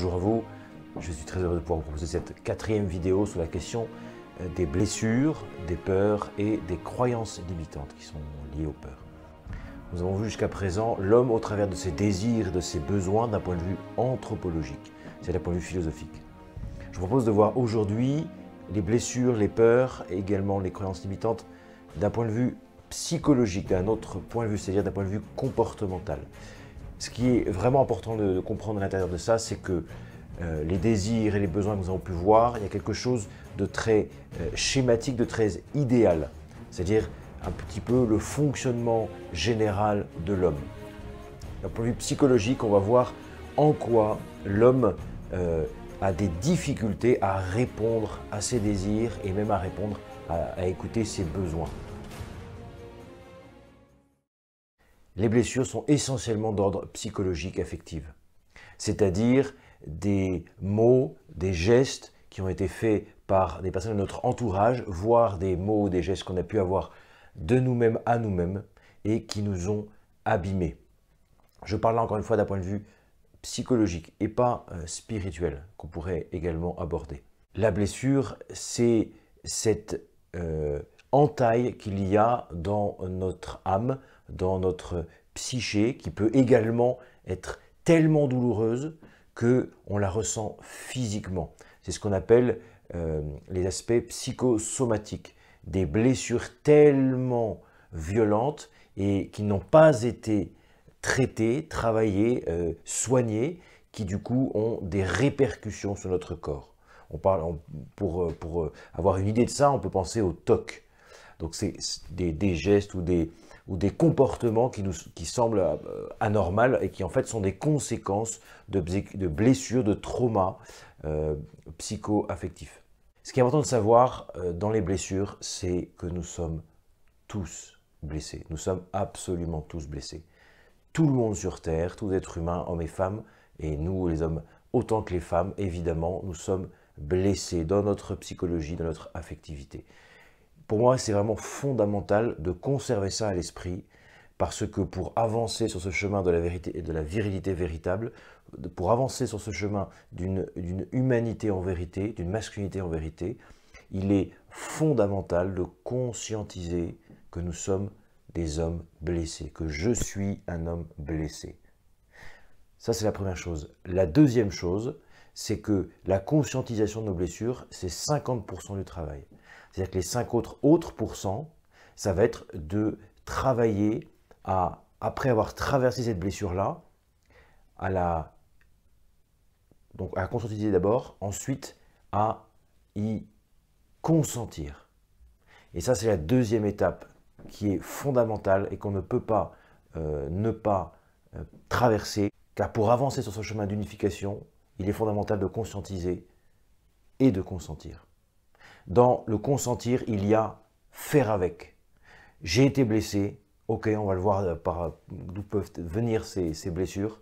Bonjour à vous, je suis très heureux de pouvoir vous proposer cette 4e vidéo sur la question des blessures, des peurs et des croyances limitantes qui sont liées aux peurs. Nous avons vu jusqu'à présent l'homme au travers de ses désirs et de ses besoins d'un point de vue anthropologique, c'est d'un point de vue philosophique. Je vous propose de voir aujourd'hui les blessures, les peurs et également les croyances limitantes d'un point de vue psychologique, d'un autre point de vue, c'est-à-dire d'un point de vue comportemental. Ce qui est vraiment important de comprendre à l'intérieur de ça, c'est que les désirs et les besoins que nous avons pu voir, il y a quelque chose de très schématique, de très idéal, c'est-à-dire un petit peu le fonctionnement général de l'homme. D'un point de vue psychologique, on va voir en quoi l'homme a des difficultés à répondre à ses désirs et même à répondre à écouter ses besoins. Les blessures sont essentiellement d'ordre psychologique affectif, c'est-à-dire des mots, des gestes qui ont été faits par des personnes de notre entourage, voire des mots ou des gestes qu'on a pu avoir de nous-mêmes à nous-mêmes et qui nous ont abîmés. Je parle là encore une fois d'un point de vue psychologique et pas spirituel qu'on pourrait également aborder. La blessure, c'est cette entaille qu'il y a dans notre âme, dans notre psyché, qui peut également être tellement douloureuse qu'on la ressent physiquement. C'est ce qu'on appelle les aspects psychosomatiques, des blessures tellement violentes et qui n'ont pas été traitées, travaillées, soignées, qui du coup ont des répercussions sur notre corps. Pour avoir une idée de ça, on peut penser au TOC. Donc c'est des gestes ou des comportements qui semblent anormaux et qui en fait sont des conséquences de blessures, de traumas psycho-affectifs. Ce qui est important de savoir dans les blessures, c'est que nous sommes tous blessés. Nous sommes absolument tous blessés. Tout le monde sur Terre, tous les êtres humains, hommes et femmes, et nous les hommes autant que les femmes, évidemment, nous sommes blessés dans notre psychologie, dans notre affectivité. Pour moi, c'est vraiment fondamental de conserver ça à l'esprit parce que pour avancer sur ce chemin de la vérité et de la virilité véritable, pour avancer sur ce chemin d'une humanité en vérité, d'une masculinité en vérité, il est fondamental de conscientiser que nous sommes des hommes blessés, que je suis un homme blessé. Ça, c'est la première chose. La deuxième chose, c'est que la conscientisation de nos blessures, c'est 50% du travail. C'est-à-dire que les 5 autres pourcents, ça va être de travailler après avoir traversé cette blessure-là, à la conscientiser d'abord, ensuite à y consentir. Et ça, c'est la deuxième étape qui est fondamentale et qu'on ne peut pas ne pas traverser. Car pour avancer sur ce chemin d'unification, il est fondamental de conscientiser et de consentir. Dans le consentir, il y a faire avec. J'ai été blessé, ok, on va le voir d'où peuvent venir ces blessures.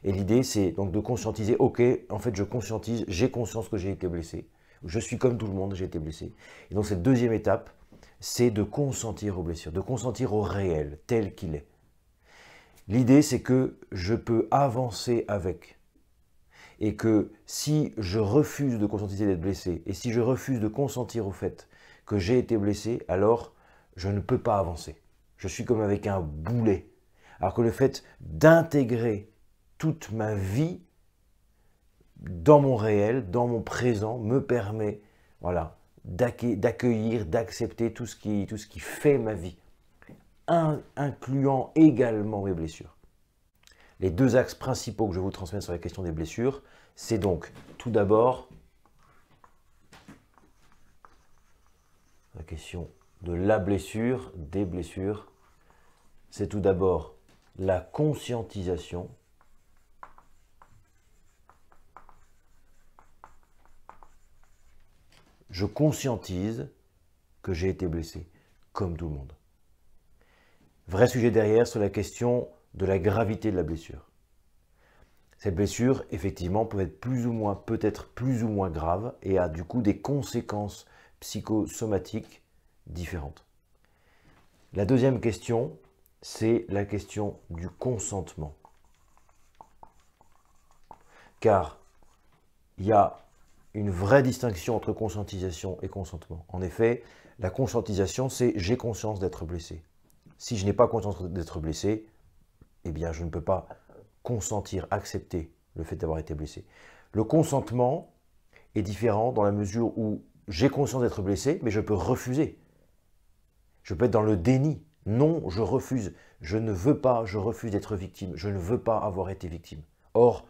Et l'idée, c'est donc de conscientiser, ok, en fait je conscientise, j'ai conscience que j'ai été blessé. Je suis comme tout le monde, j'ai été blessé. Et donc cette deuxième étape, c'est de consentir aux blessures, de consentir au réel, tel qu'il est. L'idée, c'est que je peux avancer avec. Et que si je refuse de conscientiser d'être blessé, et si je refuse de consentir au fait que j'ai été blessé, alors je ne peux pas avancer. Je suis comme avec un boulet. Alors que le fait d'intégrer toute ma vie dans mon réel, dans mon présent, me permet voilà, d'accueillir, d'accepter tout ce qui fait ma vie, incluant également mes blessures. Les deux axes principaux que je vais vous transmettre sur la question des blessures, c'est donc tout d'abord la question de la blessure, des blessures. C'est tout d'abord la conscientisation. Je conscientise que j'ai été blessé, comme tout le monde. Vrai sujet derrière sur la question de la gravité de la blessure. Cette blessure, effectivement, peut être peut-être plus ou moins grave et a du coup des conséquences psychosomatiques différentes. La deuxième question, c'est la question du consentement. Car il y a une vraie distinction entre conscientisation et consentement. En effet, la conscientisation, c'est j'ai conscience d'être blessé. Si je n'ai pas conscience d'être blessé, eh bien je ne peux pas consentir, accepter le fait d'avoir été blessé. Le consentement est différent dans la mesure où j'ai conscience d'être blessé, mais je peux refuser. Je peux être dans le déni. Non, je refuse. Je ne veux pas, je refuse d'être victime. Je ne veux pas avoir été victime. Or,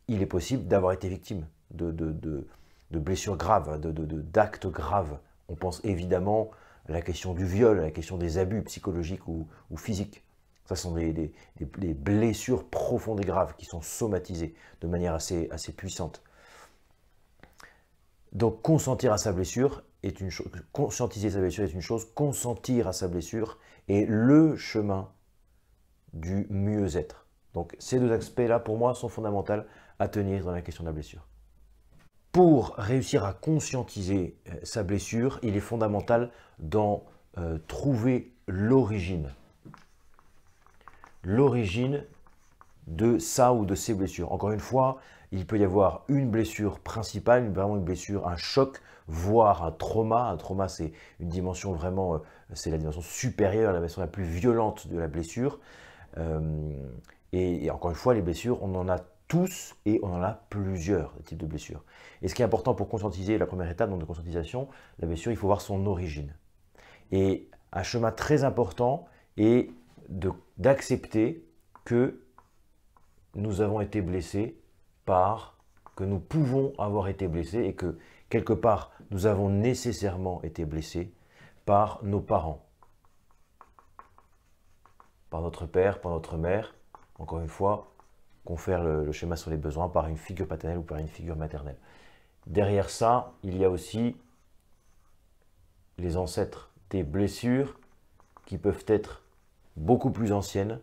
il est possible d'avoir été victime de blessures graves, d'actes graves. On pense évidemment à la question du viol, à la question des abus psychologiques ou physiques. Ça sont des blessures profondes et graves qui sont somatisées de manière assez puissante. Donc consentir à sa blessure est une chose, conscientiser sa blessure est une chose, consentir à sa blessure est le chemin du mieux-être. Donc ces deux aspects-là, pour moi, sont fondamentaux à tenir dans la question de la blessure. Pour réussir à conscientiser sa blessure, il est fondamental d'en trouver l'origine. L'origine de sa ou de ses blessures. Encore une fois, il peut y avoir une blessure principale, vraiment une blessure, un choc, voire un trauma. Un trauma, c'est une dimension vraiment, c'est la dimension supérieure, la dimension la plus violente de la blessure. Et encore une fois, les blessures, on en a tous et on en a plusieurs types de blessures. Et ce qui est important pour conscientiser, la première étape donc de conscientisation, la blessure, il faut voir son origine. Et un chemin très important est d'accepter que nous avons été blessés que nous pouvons avoir été blessés et que quelque part nous avons nécessairement été blessés par nos parents, par notre père, par notre mère, encore une fois, confère le schéma sur les besoins par une figure paternelle ou par une figure maternelle. Derrière ça, il y a aussi les ancêtres, des blessures qui peuvent être beaucoup plus anciennes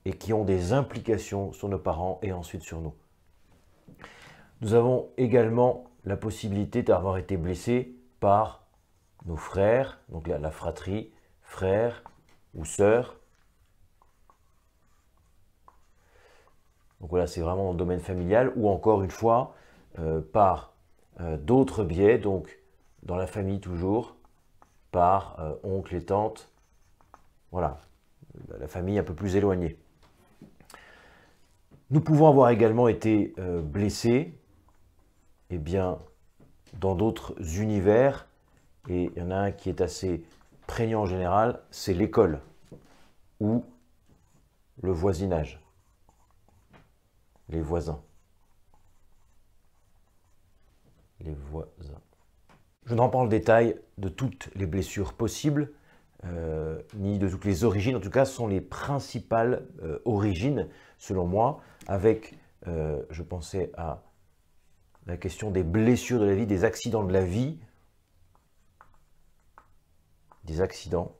et qui ont des implications sur nos parents et ensuite sur nous. Nous avons également la possibilité d'avoir été blessés par nos frères, donc la fratrie, frères ou sœurs. Donc voilà, c'est vraiment dans le domaine familial ou encore une fois par d'autres biais, donc dans la famille toujours, par oncles et tantes, voilà, la famille un peu plus éloignée. Nous pouvons avoir également été blessés, eh bien, dans d'autres univers, et il y en a un qui est assez prégnant en général, c'est l'école ou le voisinage, les voisins. Les voisins. Je ne rentre pas en détail de toutes les blessures possibles, ni de toutes les origines. En tout cas, ce sont les principales origines, selon moi, avec, je pensais à la question des blessures de la vie, des accidents de la vie, des accidents,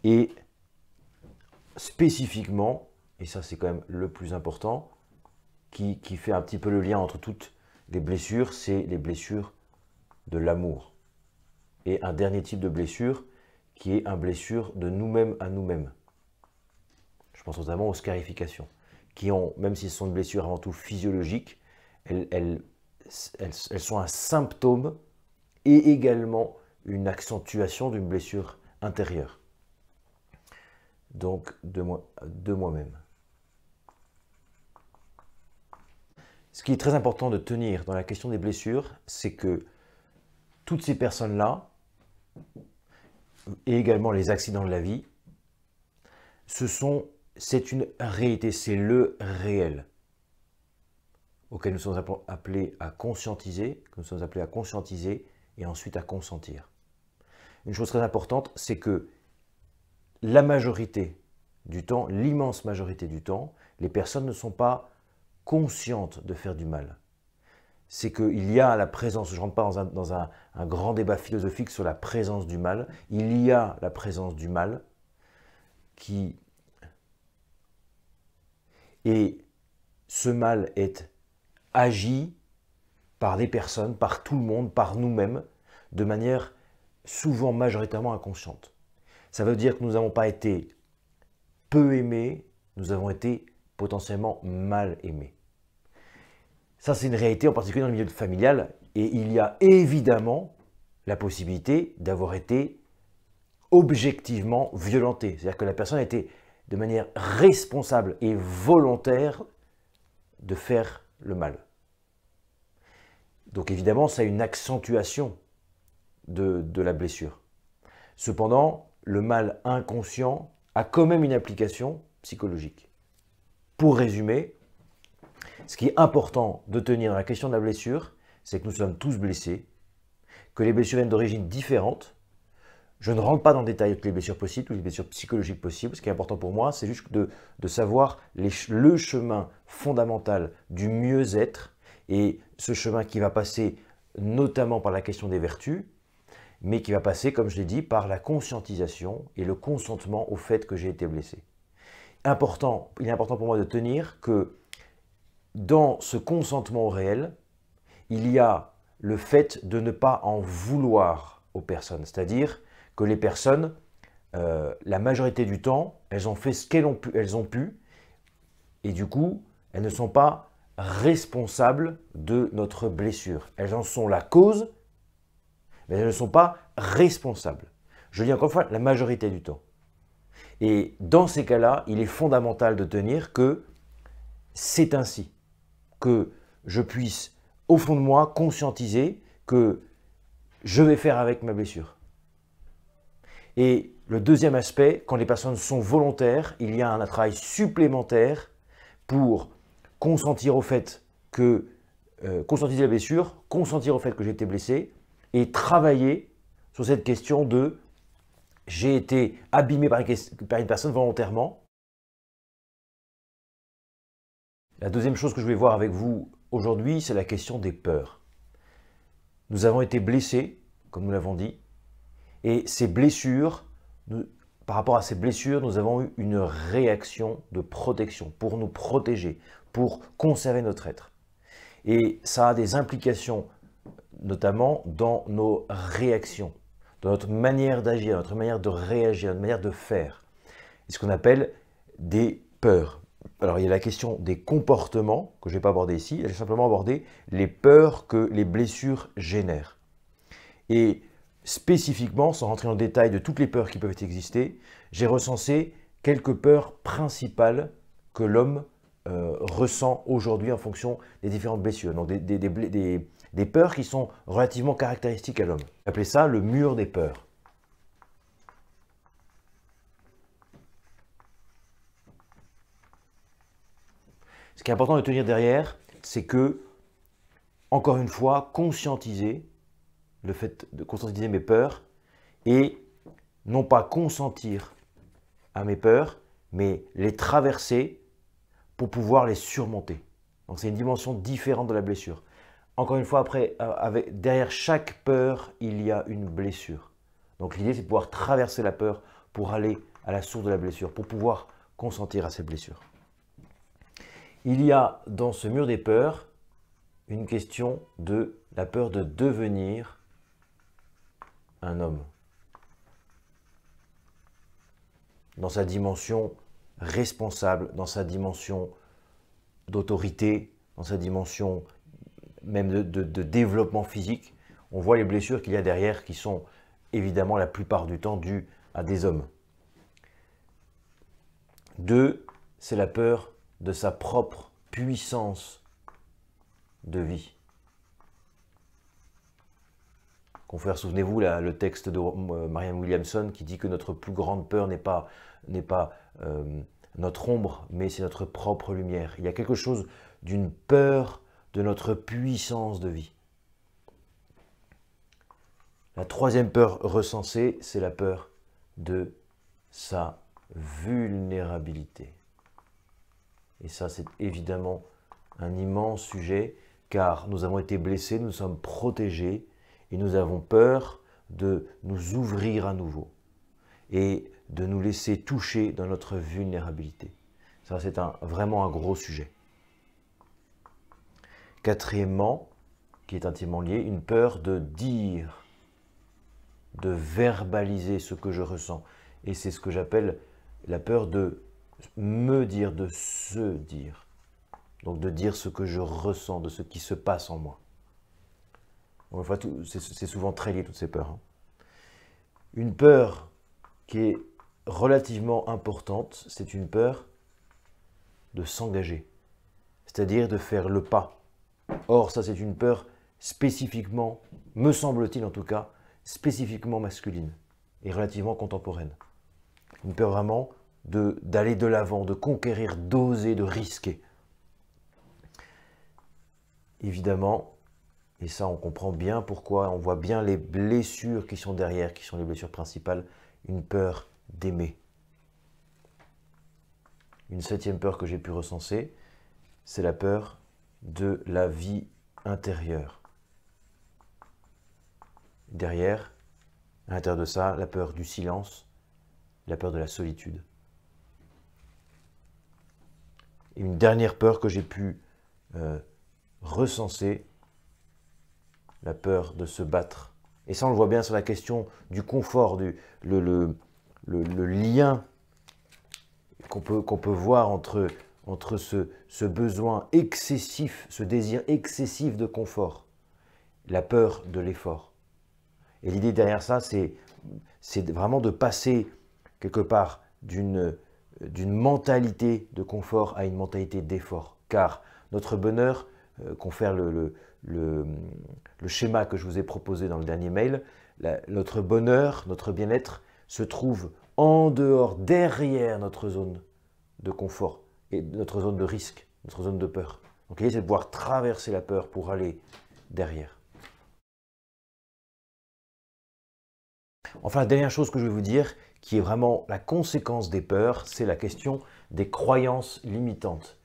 et spécifiquement, et ça c'est quand même le plus important, qui fait un petit peu le lien entre toutes les blessures, c'est les blessures de l'amour. Et un dernier type de blessure qui est une blessure de nous-mêmes à nous-mêmes. Je pense notamment aux scarifications, qui ont, même si ce sont des blessures avant tout physiologiques, elles sont un symptôme et également une accentuation d'une blessure intérieure. Donc de moi-même. Ce qui est très important de tenir dans la question des blessures, c'est que toutes ces personnes-là, et également les accidents de la vie, c'est une réalité, c'est le réel auquel nous sommes appelés à conscientiser, et ensuite à consentir. Une chose très importante, c'est que la majorité du temps, l'immense majorité du temps, les personnes ne sont pas conscientes de faire du mal. C'est qu'il y a la présence, je ne rentre pas dans un grand débat philosophique sur la présence du mal, il y a la présence du mal et ce mal est agi par des personnes, par tout le monde, par nous-mêmes, de manière souvent majoritairement inconsciente. Ça veut dire que nous n'avons pas été peu aimés, nous avons été potentiellement mal aimés. Ça, c'est une réalité, en particulier dans le milieu familial. Et il y a évidemment la possibilité d'avoir été objectivement violenté. C'est-à-dire que la personne a été de manière responsable et volontaire de faire le mal. Donc évidemment, ça a une accentuation de la blessure. Cependant, le mal inconscient a quand même une application psychologique. Pour résumer, ce qui est important de tenir dans la question de la blessure, c'est que nous sommes tous blessés, que les blessures viennent d'origines différentes. Je ne rentre pas dans le détail avec les blessures possibles ou les blessures psychologiques possibles. Ce qui est important pour moi, c'est juste de savoir le chemin fondamental du mieux-être et ce chemin qui va passer notamment par la question des vertus, mais qui va passer, comme je l'ai dit, par la conscientisation et le consentement au fait que j'ai été blessé. Il est important pour moi de tenir que dans ce consentement au réel, il y a le fait de ne pas en vouloir aux personnes. C'est-à-dire que les personnes, la majorité du temps, elles ont fait ce qu'elles ont pu, et du coup, elles ne sont pas responsables de notre blessure. Elles en sont la cause, mais elles ne sont pas responsables. Je dis encore une fois, la majorité du temps. Et dans ces cas-là, il est fondamental de tenir que c'est ainsi, que je puisse, au fond de moi, conscientiser que je vais faire avec ma blessure. Et le deuxième aspect, quand les personnes sont volontaires, il y a un travail supplémentaire pour consentir au fait que, conscientiser la blessure, consentir au fait que j'ai été blessé et travailler sur cette question de j'ai été abîmé par une personne volontairement. La deuxième chose que je vais voir avec vous aujourd'hui, c'est la question des peurs. Nous avons été blessés, comme nous l'avons dit, et ces blessures, par rapport à ces blessures, nous avons eu une réaction de protection pour nous protéger, pour conserver notre être. Et ça a des implications, notamment dans nos réactions, dans notre manière d'agir, notre manière de réagir, notre manière de faire. C'est ce qu'on appelle des peurs. Alors, il y a la question des comportements, que je ne vais pas aborder ici. Je vais simplement aborder les peurs que les blessures génèrent. Et spécifiquement, sans rentrer dans le détail de toutes les peurs qui peuvent exister, j'ai recensé quelques peurs principales que l'homme ressent aujourd'hui en fonction des différentes blessures. Donc, des peurs qui sont relativement caractéristiques à l'homme. On appelait ça le mur des peurs. Ce qui est important de tenir derrière, c'est que, encore une fois, conscientiser le fait de conscientiser mes peurs et non pas consentir à mes peurs, mais les traverser pour pouvoir les surmonter. Donc c'est une dimension différente de la blessure. Encore une fois, derrière chaque peur, il y a une blessure. Donc l'idée, c'est de pouvoir traverser la peur pour aller à la source de la blessure, pour pouvoir consentir à cette blessure. Il y a dans ce mur des peurs une question de la peur de devenir un homme. Dans sa dimension responsable, dans sa dimension d'autorité, dans sa dimension même de développement physique, on voit les blessures qu'il y a derrière qui sont évidemment la plupart du temps dues à des hommes. 2, c'est la peur de sa propre puissance de vie. Confrères, souvenez-vous le texte de Marianne Williamson qui dit que notre plus grande peur n'est pas notre ombre, mais c'est notre propre lumière. Il y a quelque chose d'une peur de notre puissance de vie. La troisième peur recensée, c'est la peur de sa vulnérabilité. Et ça, c'est évidemment un immense sujet, car nous avons été blessés, nous sommes protégés, et nous avons peur de nous ouvrir à nouveau et de nous laisser toucher dans notre vulnérabilité. Ça, c'est vraiment un gros sujet. Quatrièmement, qui est intimement lié, une peur de dire, de verbaliser ce que je ressens. Et c'est ce que j'appelle la peur de me dire, de se dire. Donc de dire ce que je ressens, de ce qui se passe en moi. C'est souvent très lié, toutes ces peurs. Hein. Une peur qui est relativement importante, c'est une peur de s'engager, c'est-à-dire de faire le pas. Or, ça, c'est une peur spécifiquement, me semble-t-il en tout cas, spécifiquement masculine et relativement contemporaine. Une peur vraiment d'aller de l'avant, de conquérir, d'oser, de risquer. Évidemment, et ça on comprend bien pourquoi, on voit bien les blessures qui sont derrière, qui sont les blessures principales, une peur d'aimer. Une 7e peur que j'ai pu recenser, c'est la peur de la vie intérieure. Derrière, à l'intérieur de ça, la peur du silence, la peur de la solitude. Et une dernière peur que j'ai pu recenser, la peur de se battre. Et ça, on le voit bien sur la question du confort, le lien qu'on peut voir entre ce besoin excessif, ce désir excessif de confort, la peur de l'effort. Et l'idée derrière ça, c'est vraiment de passer quelque part d'une mentalité de confort à une mentalité d'effort. Car notre bonheur, confère le schéma que je vous ai proposé dans le dernier mail, notre bonheur, notre bien-être se trouve en dehors, derrière notre zone de confort et notre zone de risque, notre zone de peur. Donc l'idée, c'est de pouvoir traverser la peur pour aller derrière. Enfin, la dernière chose que je vais vous dire, qui est vraiment la conséquence des peurs, c'est la question des croyances limitantes.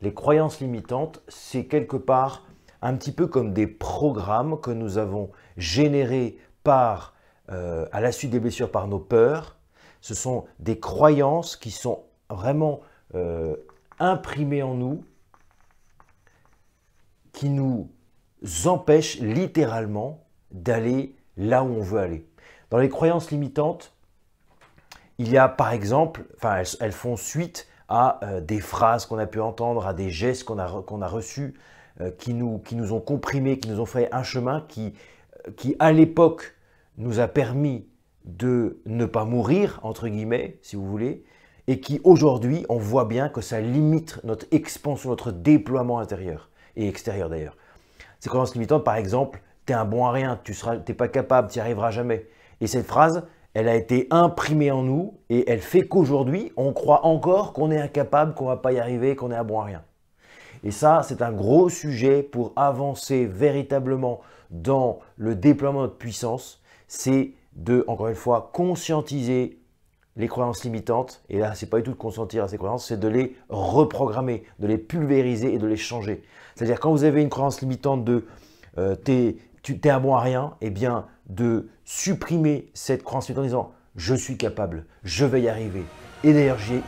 Les croyances limitantes, c'est quelque part un petit peu comme des programmes que nous avons générés à la suite des blessures par nos peurs. Ce sont des croyances qui sont vraiment imprimées en nous, qui nous empêchent littéralement d'aller là où on veut aller. Dans les croyances limitantes, il y a par exemple, elles font suite à des phrases qu'on a pu entendre, à des gestes qu'on a reçus, qui nous ont comprimés, qui nous ont fait un chemin qui à l'époque nous a permis de ne pas mourir, entre guillemets, si vous voulez, et qui aujourd'hui, on voit bien que ça limite notre expansion, notre déploiement intérieur et extérieur d'ailleurs. Ces croyances limitantes, par exemple, tu es un bon à rien, tu n'es pas capable, tu n'y arriveras jamais. Et cette phrase, elle a été imprimée en nous et elle fait qu'aujourd'hui, on croit encore qu'on est incapable, qu'on ne va pas y arriver, qu'on est un bon à rien. Et ça, c'est un gros sujet pour avancer véritablement dans le déploiement de notre puissance. C'est de, encore une fois, conscientiser les croyances limitantes. Et là, ce n'est pas du tout de consentir à ces croyances, c'est de les reprogrammer, de les pulvériser et de les changer. C'est-à-dire quand vous avez une croyance limitante de tu t'es un bon à rien, eh bien de supprimer cette croyance limitante en disant je suis capable, je vais y arriver. Et d'ailleurs j'y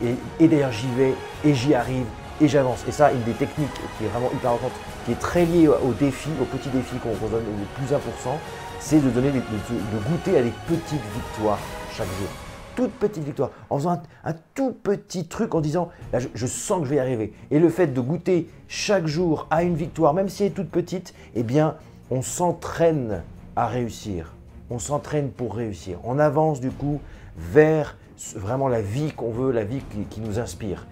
vais et j'y arrive et j'avance. Et ça, une des techniques qui est vraiment hyper importante, qui est très liée aux défis, aux petits défis qu'on donne le plus important, c'est de goûter à des petites victoires chaque jour. Toutes petites victoires, en faisant un tout petit truc en disant là, je sens que je vais y arriver. Et le fait de goûter chaque jour à une victoire, même si elle est toute petite, eh bien on s'entraîne à réussir. On s'entraîne pour réussir. On avance du coup vers vraiment la vie qu'on veut, la vie qui nous inspire.